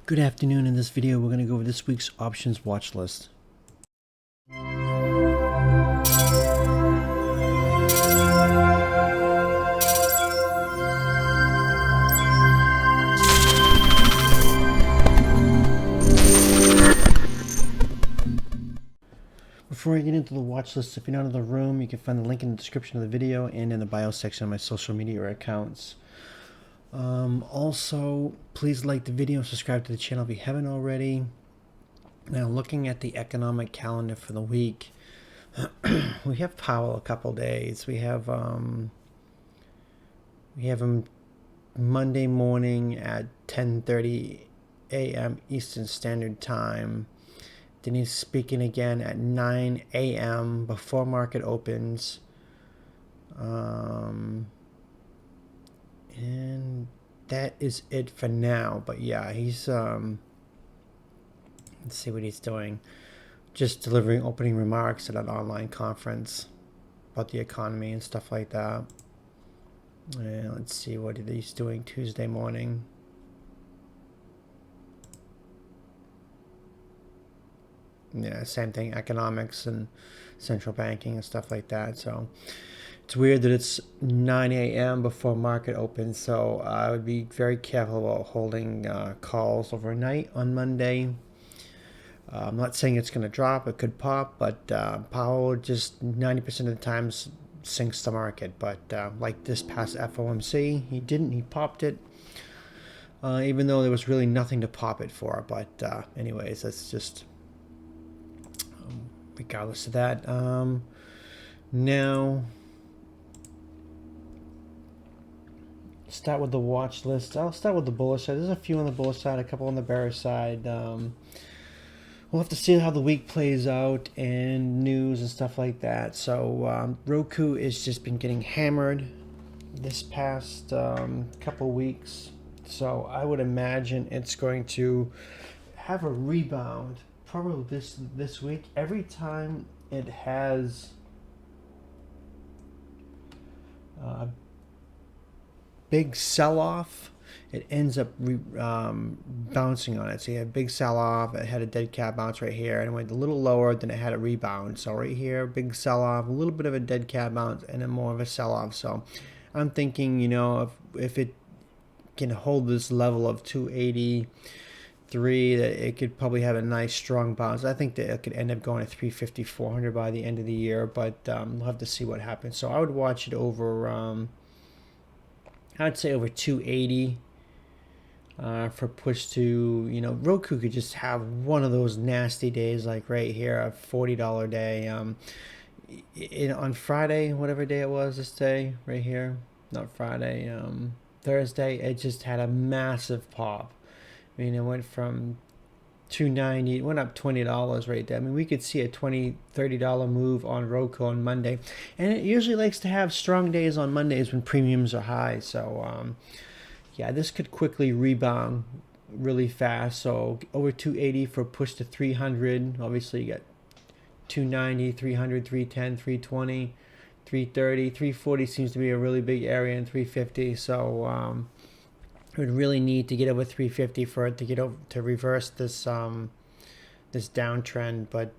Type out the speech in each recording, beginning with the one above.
Good afternoon. In this video, we're going to go over this week's options watch list. Before I get into the watch list, if you're not in the room, you can find the link in the description of the video and in the bio section of my social media accounts. Also, please like the video and subscribe to the channel if you haven't already. Now, looking at the economic calendar for the week, we have Powell a couple days. We have him Monday morning at 10:30 a.m. Eastern Standard Time. Then he's speaking again at 9 a.m. before market opens. And that is it for now. But yeah, he's let's see what he's doing. Just delivering opening remarks at an online conference about the economy and stuff like that. And let's see what he's doing Tuesday morning. Yeah, same thing, economics and central banking and stuff like that. So it's weird that it's 9 a.m. before market opens, so I would be very careful about holding calls overnight on Monday. I'm not saying it's going to drop, it could pop, but Powell just 90% of the times sinks the market. But like this past FOMC, he didn't, he popped it, even though there was really nothing to pop it for. But anyways, that's just regardless of that. Now, start with the watch list. I'll start with the bullish side. There's a few on the bullish side, a couple on the bearish side. We'll have to see how the week plays out and news and stuff like that. So Roku has just been getting hammered this past couple weeks. So I would imagine it's going to have a rebound probably this week. Every time it has a big sell-off, it ends up bouncing on it. So you had a big sell-off, it had a dead cat bounce right here, and it went a little lower, then it had a rebound. So right here, big sell-off, a little bit of a dead cat bounce, and then more of a sell-off. So I'm thinking, you know, if it can hold this level of 283, that it could probably have a nice strong bounce. I think that it could end up going to 350, 400 by the end of the year, but we'll have to see what happens. So I would watch it over, I'd say over 280 for push to, you know, Roku could just have one of those nasty days like right here, a $40 day. On Friday, whatever day it was this day, right here, not Friday, Thursday, it just had a massive pop. I mean, it went from $290, it went up $20 right there. I mean, we could see a $20, $30 move on Roku on Monday. And it usually likes to have strong days on Mondays when premiums are high. So, yeah, this could quickly rebound really fast. So over 280 for push to 300. Obviously, you got 290, 300, 310, 320, 330. 340 seems to be a really big area, and 350. So, would really need to get over 350 for it to get over to reverse this this downtrend. But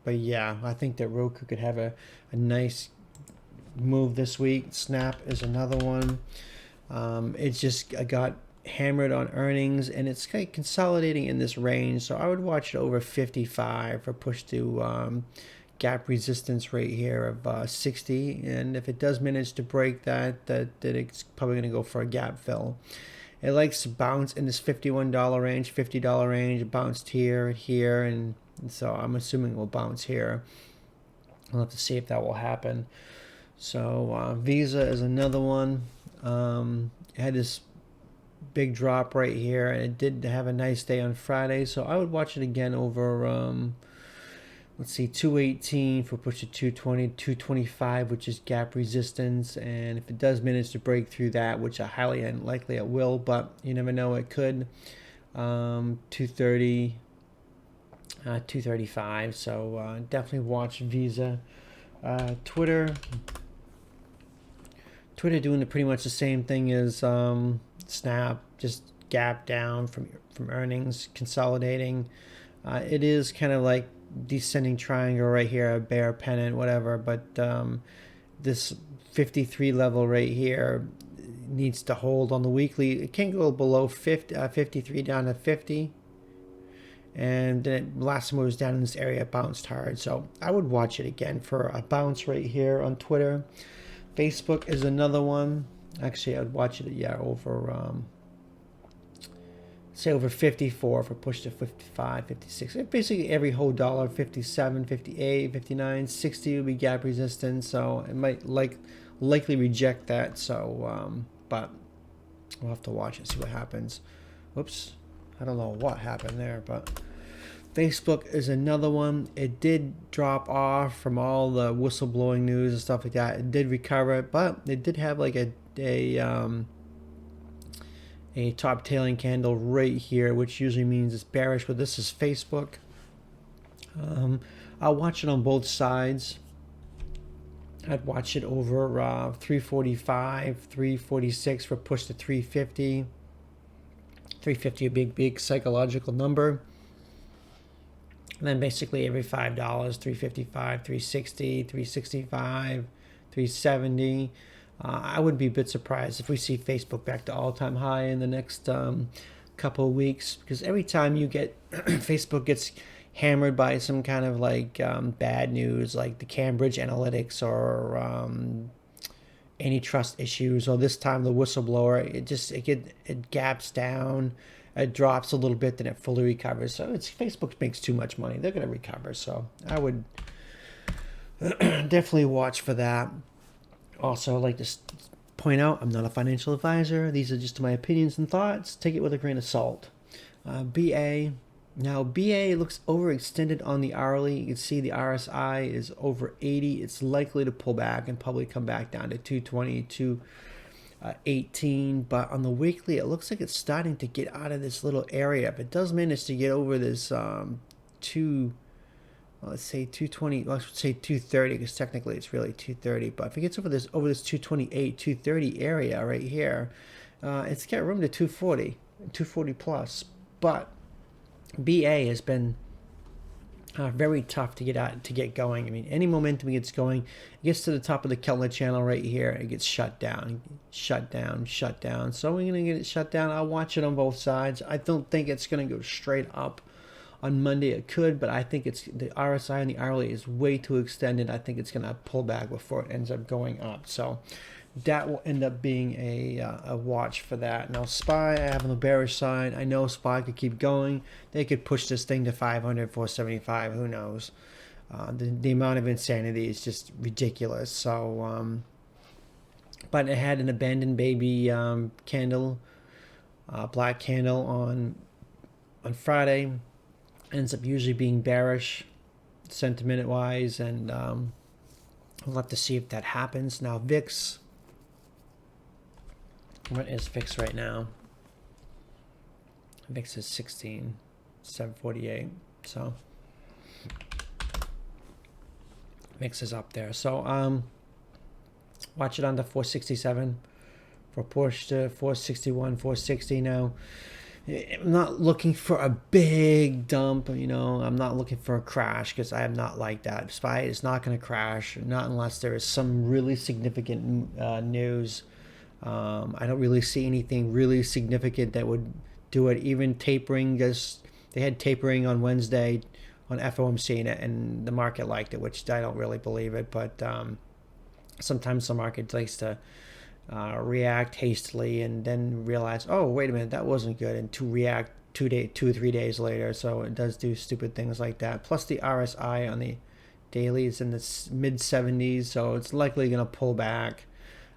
yeah, I think that Roku could have a nice move this week. Snap is another one. It's just got hammered on earnings, and it's kind of consolidating in this range. So I would watch it over 55 for push to gap resistance right here of 60, and if it does manage to break that it's probably going to go for a gap fill. It likes to bounce in this $51 range, $50 range. It bounced here, and so I'm assuming it will bounce here. We'll have to see if that will happen. So Visa is another one. It had this big drop right here, and it did have a nice day on Friday, so I would watch it again over let's see, 218 for push to 220, 225, which is gap resistance. And if it does manage to break through that, which I highly unlikely it will, but you never know, it could. 230, 235. So definitely watch Visa. Twitter doing pretty much the same thing as Snap, just gap down from earnings, consolidating. It is kind of like descending triangle right here, a bear pennant, whatever. But this 53 level right here needs to hold on the weekly. It can't go below 53 down to 50. And then last time it was down in this area, it bounced hard. So I would watch it again for a bounce right here on Twitter. Facebook is another one. Actually, I would watch it, over, say over 54 if it pushed to 55, 56. Basically every whole dollar, 57, 58, 59, 60 would be gap resistance. So it might likely reject that. So, but we'll have to watch it, see what happens. Whoops. I don't know what happened there, but Facebook is another one. It did drop off from all the whistleblowing news and stuff like that. It did recover, but it did have like a top tailing candle right here, which usually means it's bearish, but this is Facebook. I'll watch it on both sides. I'd watch it over 345, 346 for push to 350. 350, a big psychological number. And then basically every $5, 355, 360, 365, 370. I would be a bit surprised if we see Facebook back to all-time high in the next couple of weeks, because every time you get Facebook gets hammered by some kind of like bad news, like the Cambridge Analytics or antitrust issues, or this time the whistleblower, it gaps down, it drops a little bit, then it fully recovers. So Facebook makes too much money, they're going to recover. So I would definitely watch for that. Also, I'd like to point out, I'm not a financial advisor. These are just my opinions and thoughts. Take it with a grain of salt. BA. Now, BA looks overextended on the hourly. You can see the RSI is over 80. It's likely to pull back and probably come back down to 220, 218. But on the weekly, it looks like it's starting to get out of this little area. If it does manage to get over this let's say 220, well, I should say 230, because technically it's really 230. But if it gets over this 228, 230 area right here, it's got room to 240 plus. But BA has been very tough to get going. I mean, any momentum gets going, it gets to the top of the Keltner channel right here, it gets shut down. So we're going to get it shut down. I'll watch it on both sides. I don't think it's going to go straight up. On Monday it could, but I think the RSI and the hourly is way too extended. I think it's going to pull back before it ends up going up. So that will end up being a watch for that. Now SPY, I have on the bearish side. I know SPY could keep going. They could push this thing to 500, 475. Who knows? The amount of insanity is just ridiculous. So, but it had an abandoned baby candle, black candle on Friday. Ends up usually being bearish sentiment wise, and we'll have to see if that happens. Now VIX, what is VIX right now? VIX is 16,748. So VIX is up there. So watch it on the 467 for push to 461, 460 now. I'm not looking for a big dump, I'm not looking for a crash, because I am not like that. SPY is not going to crash, not unless there is some really significant news. I don't really see anything really significant that would do it. Even tapering, because they had tapering on Wednesday on FOMC, and the market liked it, which I don't really believe it, but sometimes the market likes to react hastily and then realize, oh, wait a minute, that wasn't good, and to react 2 or 3 days later. So it does do stupid things like that. Plus the RSI on the daily is in the mid 70s, so it's likely going to pull back.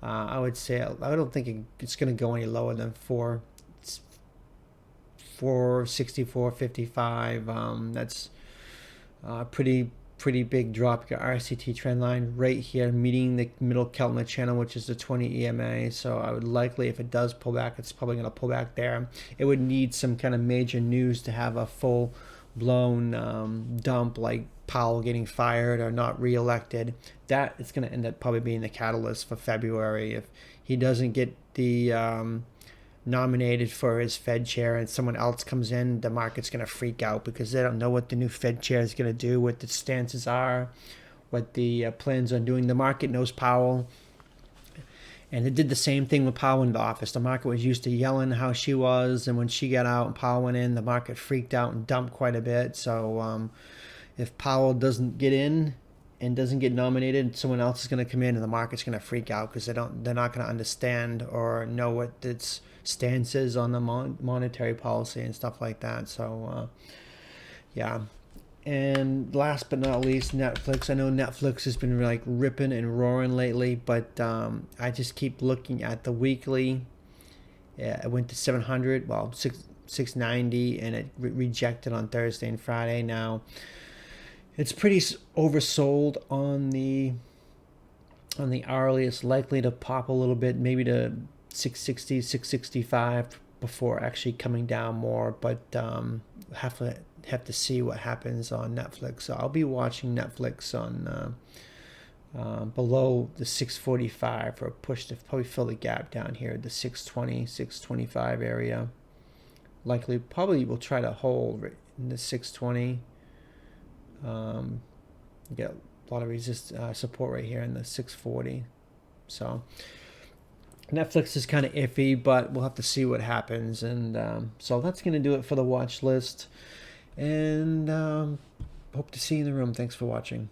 I would say I don't think it's going to go any lower than 460, 455. That's pretty big drop. You got RCT trend line right here meeting the middle Keltner channel, which is the 20 EMA. So I would likely, if it does pull back, it's probably going to pull back there. It would need some kind of major news to have a full blown dump, like Powell getting fired or not reelected. That is going to end up probably being the catalyst for February. If he doesn't get the nominated for his Fed chair and someone else comes in, the market's going to freak out because they don't know what the new Fed chair is going to do, what the stances are, what the plans on doing. The market knows Powell. And it did the same thing with Powell in the office. The market was used to yelling how she was, and when she got out and Powell went in, the market freaked out and dumped quite a bit. So if Powell doesn't get in and doesn't get nominated, someone else is going to come in, and the market's going to freak out because they're not going to understand or know what its stance is on the monetary policy and stuff like that. So yeah. And last but not least, Netflix. I know Netflix has been like ripping and roaring lately, but I just keep looking at the weekly. Yeah, it went to 700, well, 690, and it rejected on Thursday and Friday. Now, it's pretty oversold on the hourly. It's likely to pop a little bit, maybe to 660, 665 before actually coming down more, but have to see what happens on Netflix. So I'll be watching Netflix on below the 645 for a push to probably fill the gap down here, the 620, 625 area. Likely, probably will try to hold in the 620. Get a lot of support right here in the 640. So Netflix is kind of iffy, but we'll have to see what happens. And so that's going to do it for the watch list. And hope to see you in the room. Thanks for watching.